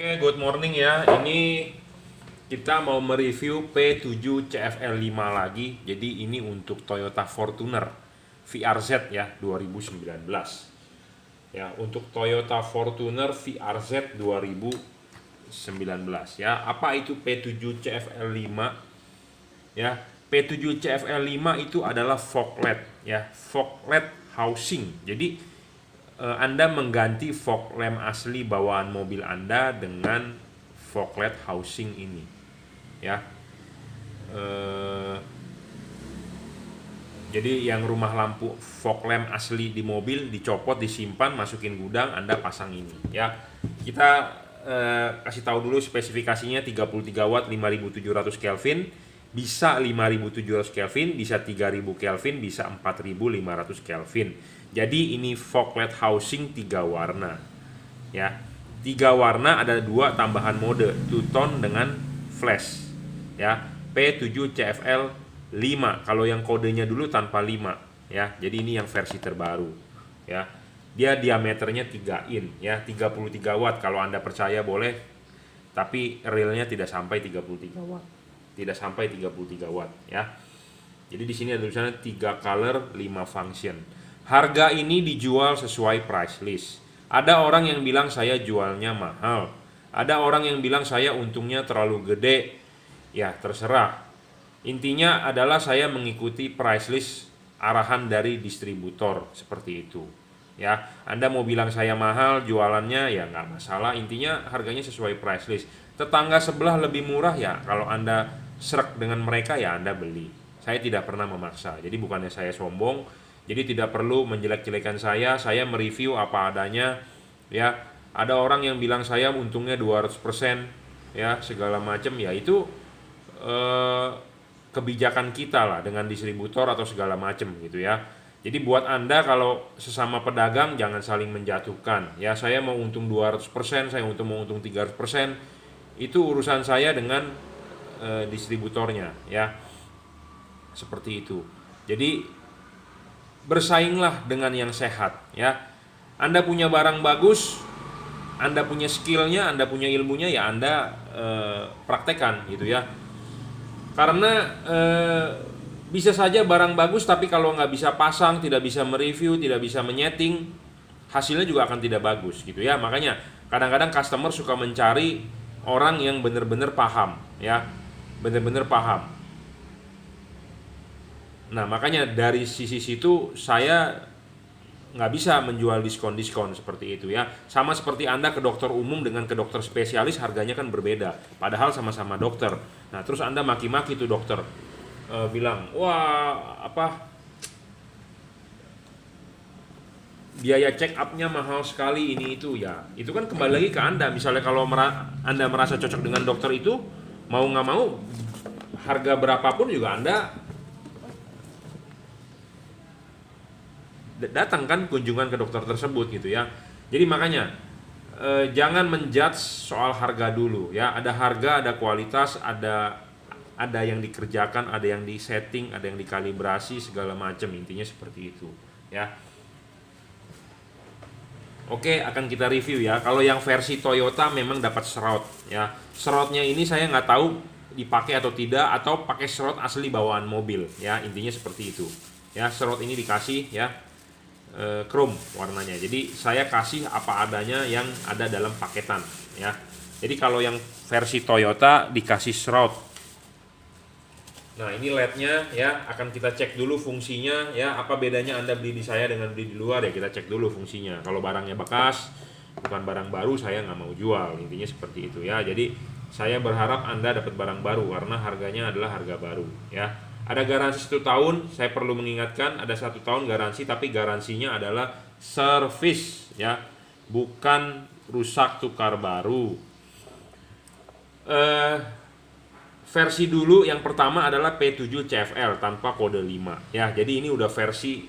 Oke, good morning ya. Ini kita mau mereview P7 CFL5 lagi. Jadi ini untuk Toyota Fortuner VRZ ya 2019. Ya, untuk Toyota Fortuner VRZ 2019 ya. Apa itu P7 CFL5? Ya, P7 CFL5 itu adalah fog LED ya, fog LED housing. Jadi Anda mengganti fog lamp asli bawaan mobil Anda dengan fog LED housing ini, ya. Eh, jadi yang rumah lampu fog lamp asli di mobil dicopot, disimpan, masukin gudang, Anda pasang ini, ya. Kita kasih tahu dulu spesifikasinya 33 watt 5700 Kelvin, bisa 5700 Kelvin, bisa 3000 Kelvin, bisa 4500 Kelvin. Jadi ini fog LED housing 3 warna. Ya. 3 warna, ada 2 tambahan mode, two tone dengan flash. Ya, P7 CFL 5. Kalau yang kodenya dulu tanpa 5, ya. Jadi ini yang versi terbaru, ya. Dia diameternya 3 in, ya, 33 watt. Kalau Anda percaya boleh, tapi realnya tidak sampai 33 watt. Tidak sampai 33 watt, ya. Jadi di sini ada tulisannya 3 color, 5 function. Harga ini dijual sesuai price list. Ada orang yang bilang saya jualnya mahal. Ada orang yang bilang saya untungnya terlalu gede. Ya, terserah. Intinya adalah saya mengikuti price list arahan dari distributor, seperti itu. Ya, Anda mau bilang saya mahal, jualannya ya nggak masalah. Intinya harganya sesuai price list. Tetangga sebelah lebih murah ya, kalau Anda serak dengan mereka ya Anda beli. Saya tidak pernah memaksa. Jadi bukannya saya sombong. Jadi tidak perlu menjelek-jelekan saya mereview apa adanya, ya. Ada orang yang bilang saya untungnya 200%, ya, segala macam, ya itu kebijakan kita lah dengan distributor atau segala macam gitu ya. Jadi buat Anda kalau sesama pedagang jangan saling menjatuhkan. Ya, saya mau untung 200%, saya mau untung 300%, itu urusan saya dengan distributornya, ya. Seperti itu. Jadi bersainglah dengan yang sehat, ya. Anda punya barang bagus, Anda punya skillnya, Anda punya ilmunya, ya Anda praktekkan gitu ya. Karena bisa saja barang bagus tapi kalau nggak bisa pasang, tidak bisa mereview, tidak bisa menyeting, hasilnya juga akan tidak bagus gitu ya. Makanya kadang-kadang customer suka mencari orang yang benar-benar paham, ya, benar-benar paham. Nah, makanya dari sisi situ saya nggak bisa menjual diskon-diskon seperti itu ya. Sama seperti Anda ke dokter umum dengan ke dokter spesialis, harganya kan berbeda. Padahal sama-sama dokter. Nah, terus Anda maki-maki tuh dokter, bilang, wah apa biaya check up-nya mahal sekali ini itu ya. Itu kan kembali lagi ke Anda. Misalnya kalau Anda merasa cocok dengan dokter itu, mau nggak mau harga berapapun juga Anda datang kan kunjungan ke dokter tersebut gitu ya. Jadi makanya jangan menjudge soal harga dulu ya. Ada harga, ada kualitas, ada yang dikerjakan, ada yang disetting, ada yang dikalibrasi segala macam, intinya seperti itu ya. Oke, akan kita review ya. Kalau yang versi Toyota memang dapat shroud ya. Shroudnya ini saya nggak tahu dipakai atau tidak, atau pakai shroud asli bawaan mobil ya. Intinya seperti itu ya. Shroud ini dikasih ya chrome warnanya. Jadi saya kasih apa adanya yang ada dalam paketan ya. Jadi kalau yang versi Toyota dikasih shroud. Nah, ini LED-nya ya, akan kita cek dulu fungsinya ya. Apa bedanya Anda beli di saya dengan beli di luar ya, kita cek dulu fungsinya. Kalau barangnya bekas, bukan barang baru, saya nggak mau jual. Intinya seperti itu ya. Jadi saya berharap Anda dapat barang baru karena harganya adalah harga baru ya. Ada garansi 1 tahun, saya perlu mengingatkan ada 1 tahun garansi, tapi garansinya adalah servis ya, bukan rusak tukar baru. Versi dulu yang pertama adalah P7 CFL tanpa kode 5 ya. Jadi ini udah versi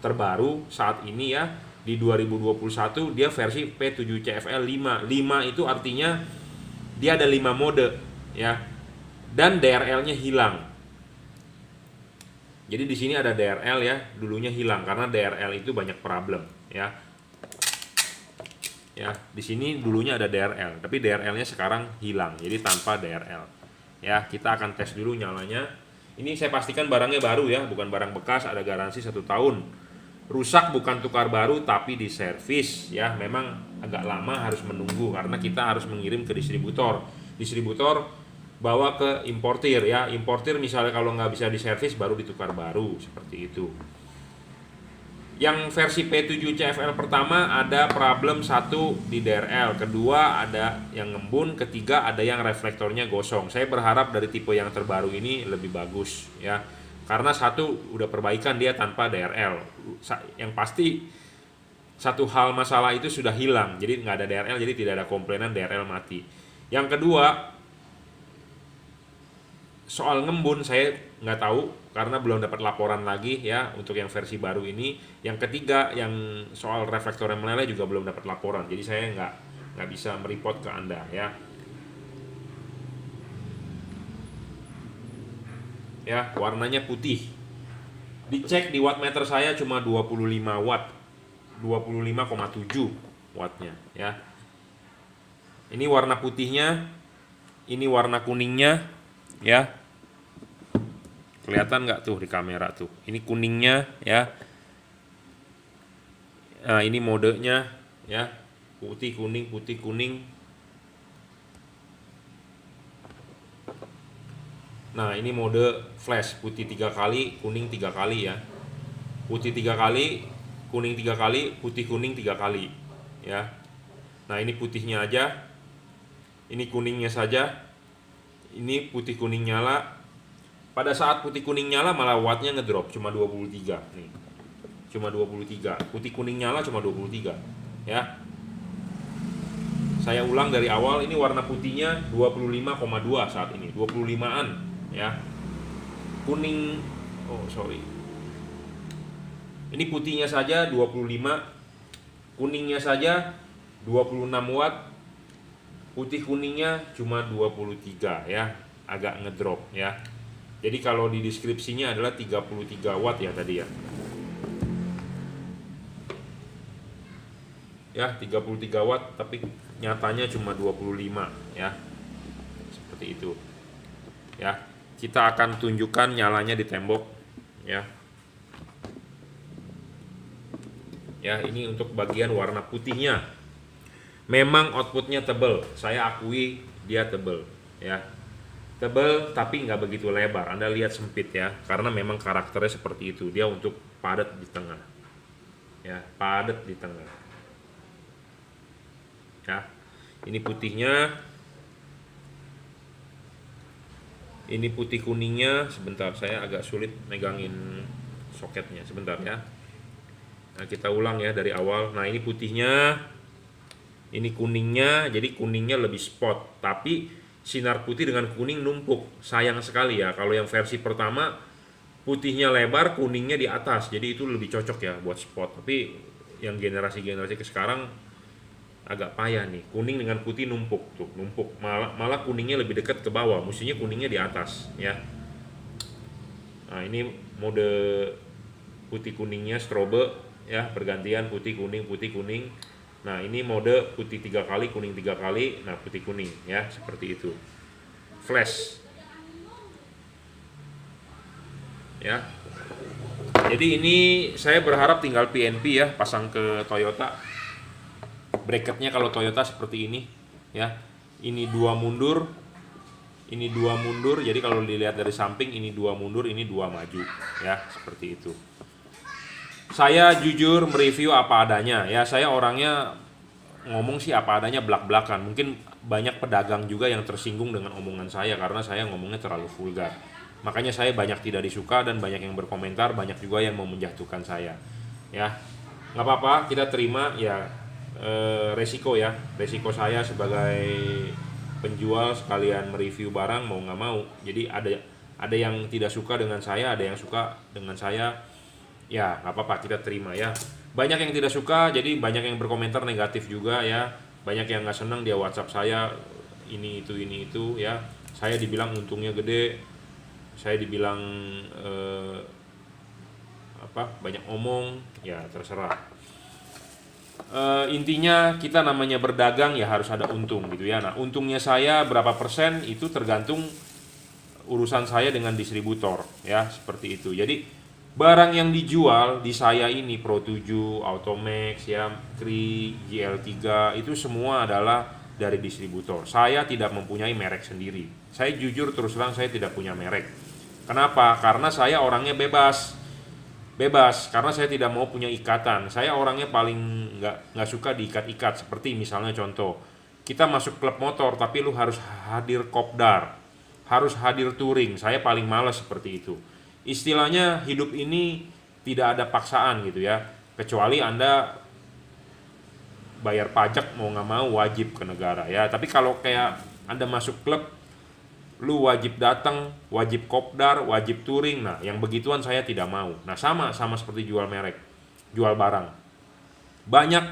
terbaru saat ini ya, di 2021 dia versi P7 CFL 5. 5 itu artinya dia ada 5 mode ya. Dan DRL-nya hilang. Jadi di sini ada DRL ya, dulunya hilang karena DRL itu banyak problem ya. Ya, di sini dulunya ada DRL, tapi DRL-nya sekarang hilang, jadi tanpa DRL. Ya, kita akan tes dulu nyalanya. Ini saya pastikan barangnya baru ya, bukan barang bekas, ada garansi 1 tahun. Rusak bukan tukar baru, tapi diservis ya. Memang agak lama harus menunggu karena kita harus mengirim ke distributor. Distributor bawa ke importir ya. Importir misalnya kalau nggak bisa diservis baru ditukar baru, seperti itu. Yang versi P7 CFL pertama ada problem satu di DRL, kedua ada yang ngembun, ketiga ada yang reflektornya gosong. Saya berharap dari tipe yang terbaru ini lebih bagus ya, karena satu udah perbaikan dia tanpa DRL. Yang pasti satu hal masalah itu sudah hilang, jadi nggak ada DRL, jadi tidak ada komplainan DRL mati. Yang kedua soal ngembun saya nggak tahu karena belum dapat laporan lagi ya untuk yang versi baru ini. Yang ketiga yang soal reflektor yang meleleh juga belum dapat laporan, jadi saya nggak bisa mereport ke Anda ya. Ya, warnanya putih. Dicek di wattmeter saya cuma 25 watt, 25,7 wattnya ya. Ini warna putihnya, ini warna kuningnya ya. Kelihatan nggak tuh di kamera tuh? Ini kuningnya ya. Nah, ini modenya ya. Putih kuning, putih kuning. Nah, ini mode flash, putih 3 kali, kuning 3 kali ya. Putih 3 kali, kuning 3 kali, putih kuning 3 kali ya. Nah, ini putihnya aja. Ini kuningnya saja. Ini putih kuning nyala. Pada saat putih kuning nyala malah wattnya ngedrop cuma 23 nih. Cuma 23. Putih kuning nyala cuma 23 ya. Saya ulang dari awal, ini warna putihnya 25,2 saat ini, 25-an ya. Kuning ini putihnya saja 25, kuningnya saja 26 watt. Putih kuningnya cuma 23 ya, agak ngedrop ya. Jadi kalau di deskripsinya adalah 33 watt ya tadi ya. Ya, 33 watt tapi nyatanya cuma 25 ya. Seperti itu. Ya, kita akan tunjukkan nyalanya di tembok ya. Ya, ini untuk bagian warna putihnya. Memang outputnya tebel, saya akui dia tebel ya. Tebel tapi nggak begitu lebar. Anda lihat sempit ya, karena memang karakternya seperti itu. Dia untuk padat di tengah ya, padat di tengah ya. Ini putihnya, ini putih kuningnya. Sebentar, saya agak sulit megangin soketnya, sebentar ya. Nah, kita ulang ya dari awal. Nah, ini putihnya, ini kuningnya. Jadi kuningnya lebih spot, tapi sinar putih dengan kuning numpuk. Sayang sekali ya, kalau yang versi pertama putihnya lebar, kuningnya di atas, jadi itu lebih cocok ya buat spot. Tapi yang generasi ke sekarang agak payah nih, kuning dengan putih numpuk tuh, numpuk. Malah kuningnya lebih dekat ke bawah, mestinya kuningnya di atas ya. Nah, ini mode putih kuningnya strobe ya, pergantian putih kuning, putih kuning. Nah, ini mode putih 3 kali, kuning 3 kali, nah putih kuning ya, seperti itu. Flash. Ya. Jadi ini saya berharap tinggal PNP ya, pasang ke Toyota. Bracketnya kalau Toyota seperti ini ya. Ini 2 mundur, ini 2 mundur. Jadi kalau dilihat dari samping ini 2 mundur, ini 2 maju ya, seperti itu. Saya jujur mereview apa adanya ya. Saya orangnya ngomong sih apa adanya, belak-belakan. Mungkin banyak pedagang juga yang tersinggung dengan omongan saya karena saya ngomongnya terlalu vulgar. Makanya saya banyak tidak disuka dan banyak yang berkomentar, banyak juga yang mau menjatuhkan saya. Ya, nggak apa-apa, kita terima ya, resiko ya. Resiko saya sebagai penjual sekalian mereview barang, mau nggak mau. Jadi ada yang tidak suka dengan saya, ada yang suka dengan saya. Ya nggak apa-apa, kita terima ya. Banyak yang tidak suka, jadi banyak yang berkomentar negatif juga ya. Banyak yang nggak senang dia WhatsApp saya ini itu ya. Saya dibilang untungnya gede, saya dibilang banyak omong, ya terserah. Intinya kita namanya berdagang ya harus ada untung gitu ya. Nah, untungnya saya berapa persen itu tergantung urusan saya dengan distributor ya, seperti itu. Jadi barang yang dijual di saya ini Pro 7, Automax ya, Cri, GL3 itu semua adalah dari distributor. Saya tidak mempunyai merek sendiri. Saya jujur terus terang saya tidak punya merek. Kenapa? Karena saya orangnya bebas. Bebas karena saya tidak mau punya ikatan. Saya orangnya paling nggak suka diikat-ikat. Seperti misalnya contoh, kita masuk klub motor tapi lu harus hadir kopdar, harus hadir touring. Saya paling malas seperti itu. Istilahnya hidup ini tidak ada paksaan gitu ya, kecuali Anda bayar pajak mau nggak mau wajib ke negara ya. Tapi kalau kayak Anda masuk klub, lu wajib datang, wajib kopdar, wajib touring. Nah, yang begituan saya tidak mau. Nah, sama seperti jual merek, jual barang. Banyak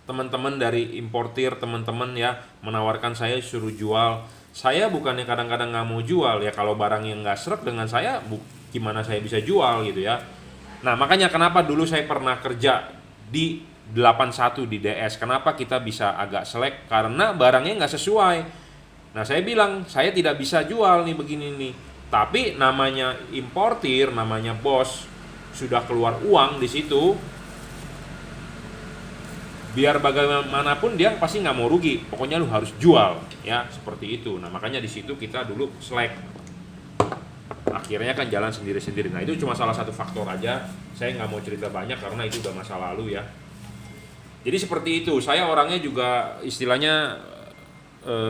teman-teman dari importir, teman-teman ya menawarkan saya suruh jual. Saya bukannya kadang-kadang nggak mau jual ya, kalau barang yang nggak srek dengan saya, gimana saya bisa jual gitu ya. Nah, makanya kenapa dulu saya pernah kerja di 81 di DS. Kenapa kita bisa agak selek? Karena barangnya nggak sesuai. Nah, saya bilang, saya tidak bisa jual nih begini nih. Tapi namanya importir, namanya bos, sudah keluar uang di situ. Biar bagaimanapun dia pasti nggak mau rugi. Pokoknya lu harus jual, ya seperti itu. Nah, makanya di situ kita dulu selek. Akhirnya kan jalan sendiri-sendiri. Nah, itu cuma salah satu faktor aja. Saya nggak mau cerita banyak karena itu udah masa lalu ya. Jadi seperti itu. Saya orangnya juga istilahnya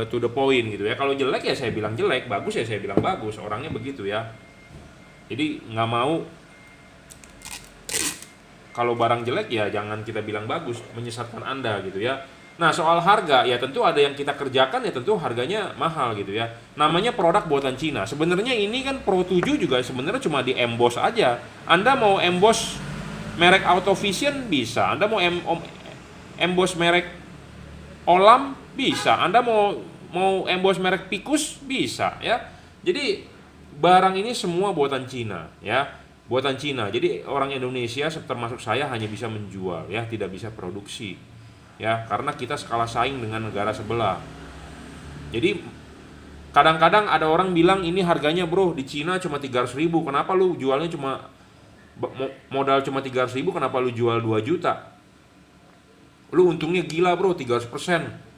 to the point gitu ya. Kalau jelek ya saya bilang jelek, bagus ya saya bilang bagus. Orangnya begitu ya. Jadi nggak mau kalau barang jelek ya jangan kita bilang bagus, menyesatkan Anda gitu ya. Nah, soal harga ya tentu ada yang kita kerjakan ya tentu harganya mahal gitu ya. Namanya produk buatan Cina. Sebenarnya ini kan Pro 7 juga sebenarnya cuma di emboss aja. Anda mau emboss merek Autovision bisa. Anda mau emboss merek Olam bisa, Anda mau emboss merek Picus bisa ya. Jadi barang ini semua buatan Cina ya, buatan Cina. Jadi orang Indonesia termasuk saya hanya bisa menjual ya, tidak bisa produksi ya, karena kita skala saing dengan negara sebelah. Jadi kadang-kadang ada orang bilang ini harganya bro di Cina cuma 300.000, kenapa lu jualnya cuma modal cuma 300.000, kenapa lu jual 2 juta? Lu untungnya gila bro 300%.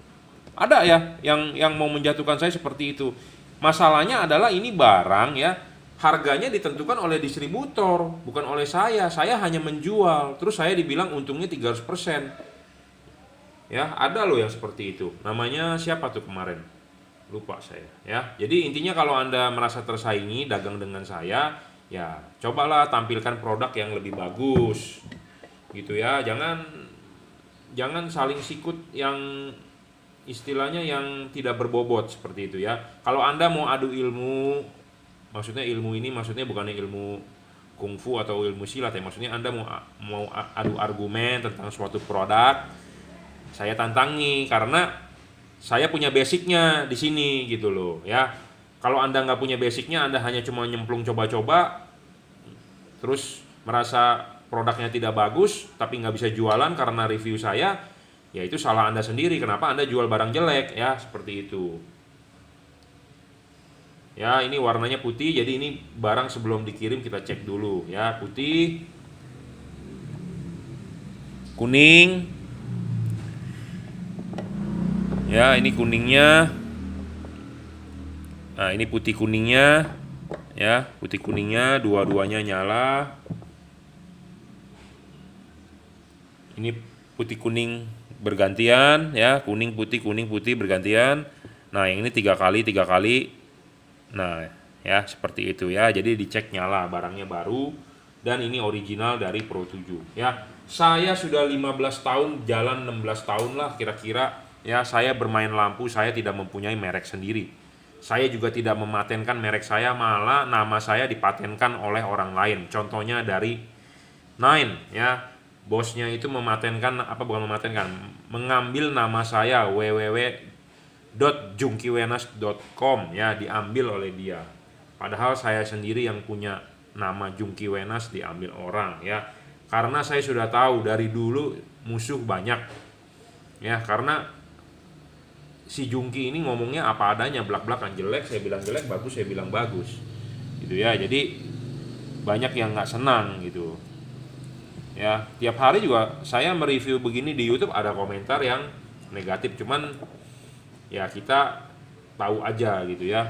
Ada ya yang mau menjatuhkan saya seperti itu. Masalahnya adalah ini barang ya, harganya ditentukan oleh distributor, bukan oleh saya. Saya hanya menjual, terus saya dibilang untungnya 300%. Ya, ada loh yang seperti itu. Namanya siapa tuh kemarin? Lupa saya ya. Jadi intinya kalau Anda merasa tersaingi dagang dengan saya, ya cobalah tampilkan produk yang lebih bagus. Gitu ya. Jangan saling sikut yang istilahnya yang tidak berbobot seperti itu ya. Kalau Anda mau adu ilmu, maksudnya ilmu ini maksudnya bukan ilmu kungfu atau ilmu silat ya. Maksudnya Anda mau adu argumen tentang suatu produk, saya tantangi karena saya punya basicnya di sini gitu loh ya. Kalau Anda nggak punya basicnya, Anda hanya cuma nyemplung coba-coba, terus merasa produknya tidak bagus tapi nggak bisa jualan karena review saya, ya itu salah Anda sendiri. Kenapa Anda jual barang jelek ya, seperti itu ya. Ini warnanya putih, jadi ini barang sebelum dikirim kita cek dulu ya. Putih, kuning ya, ini kuningnya. Nah, ini putih kuningnya ya, putih kuningnya dua-duanya nyala. Ini putih kuning bergantian ya, kuning putih bergantian. Nah, yang ini 3 kali. Nah, ya seperti itu ya. Jadi dicek nyala, barangnya baru dan ini original dari Pro 7 ya. Saya sudah 15 tahun, jalan 16 tahun lah kira-kira ya. Saya bermain lampu, saya tidak mempunyai merek sendiri. Saya juga tidak mematenkan merek saya, malah nama saya dipatenkan oleh orang lain. Contohnya dari Nine ya. Bosnya itu mengambil nama saya www.jungkiwenas.com ya, diambil oleh dia. Padahal saya sendiri yang punya nama Jungki Wenas diambil orang ya. Karena saya sudah tahu dari dulu musuh banyak Ya, karena si Jungki ini ngomongnya apa adanya, belak-belakan, jelek saya bilang jelek, bagus saya bilang bagus. Gitu ya. Jadi banyak yang nggak senang gitu. Ya, tiap hari juga saya mereview begini di YouTube ada komentar yang negatif, cuman ya kita tahu aja gitu ya.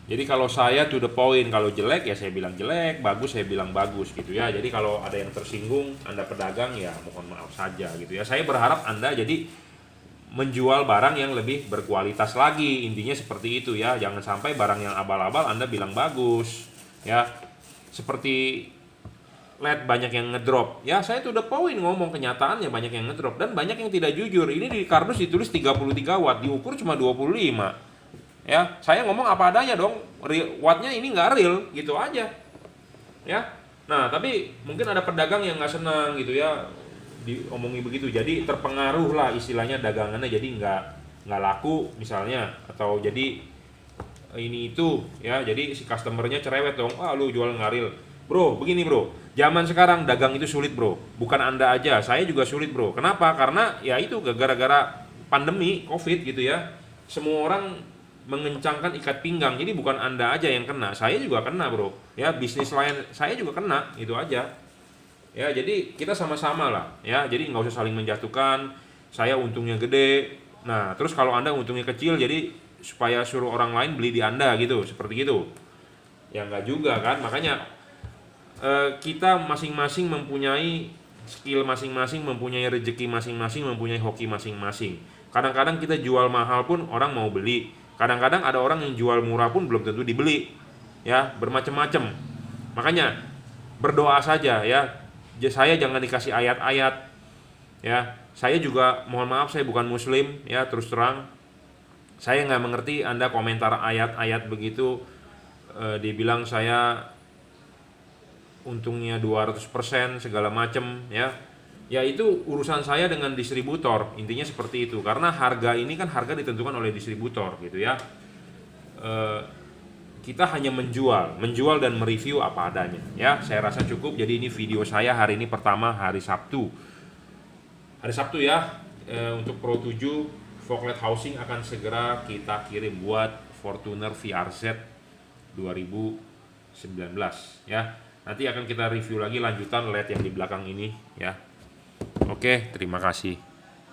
Jadi kalau saya to the point, kalau jelek ya saya bilang jelek, bagus saya bilang bagus gitu ya. Jadi kalau ada yang tersinggung, Anda pedagang ya mohon maaf saja gitu ya. Saya berharap Anda jadi menjual barang yang lebih berkualitas lagi. Intinya seperti itu ya. Jangan sampai barang yang abal-abal Anda bilang bagus ya. Seperti LED banyak yang ngedrop. Ya saya to the point ngomong, kenyataannya banyak yang ngedrop dan banyak yang tidak jujur. Ini di kardus ditulis 33 watt, diukur cuma 25. Ya, saya ngomong apa adanya dong, wattnya ini nggak real, gitu aja. Ya, nah tapi mungkin ada pedagang yang nggak senang gitu ya, diomongi begitu, jadi terpengaruh lah istilahnya dagangannya, jadi nggak laku misalnya, atau jadi ini itu ya, jadi si customernya cerewet dong, ah lu jual nggak real. Bro, begini bro, zaman sekarang dagang itu sulit bro, bukan Anda aja, saya juga sulit bro. Kenapa? Karena ya itu gara-gara pandemi COVID gitu ya, semua orang mengencangkan ikat pinggang, jadi bukan Anda aja yang kena, saya juga kena bro ya, bisnis lain saya juga kena, itu aja ya. Jadi kita sama-sama lah ya, jadi nggak usah saling menjatuhkan, saya untungnya gede, nah terus kalau Anda untungnya kecil, jadi supaya suruh orang lain beli di Anda gitu, seperti itu ya, nggak juga kan. Makanya kita masing-masing mempunyai skill masing-masing, mempunyai rezeki masing-masing, mempunyai hoki masing-masing. Kadang-kadang kita jual mahal pun orang mau beli, kadang-kadang ada orang yang jual murah pun belum tentu dibeli ya, bermacam-macam. Makanya berdoa saja ya, saya jangan dikasih ayat-ayat ya. Saya juga mohon maaf, saya bukan muslim ya, terus terang saya nggak mengerti Anda komentar ayat-ayat begitu, dibilang saya untungnya 200% segala macam ya. Ya itu urusan saya dengan distributor, intinya seperti itu. Karena harga ini kan harga ditentukan oleh distributor gitu ya. Kita hanya menjual dan mereview apa adanya ya. Saya rasa cukup. Jadi ini video saya hari ini pertama hari Sabtu ya. Untuk Pro 7 fog LED housing akan segera kita kirim buat Fortuner VRZ 2019 ya. Nanti akan kita review lagi lanjutan LED yang di belakang ini ya. Oke, terima kasih.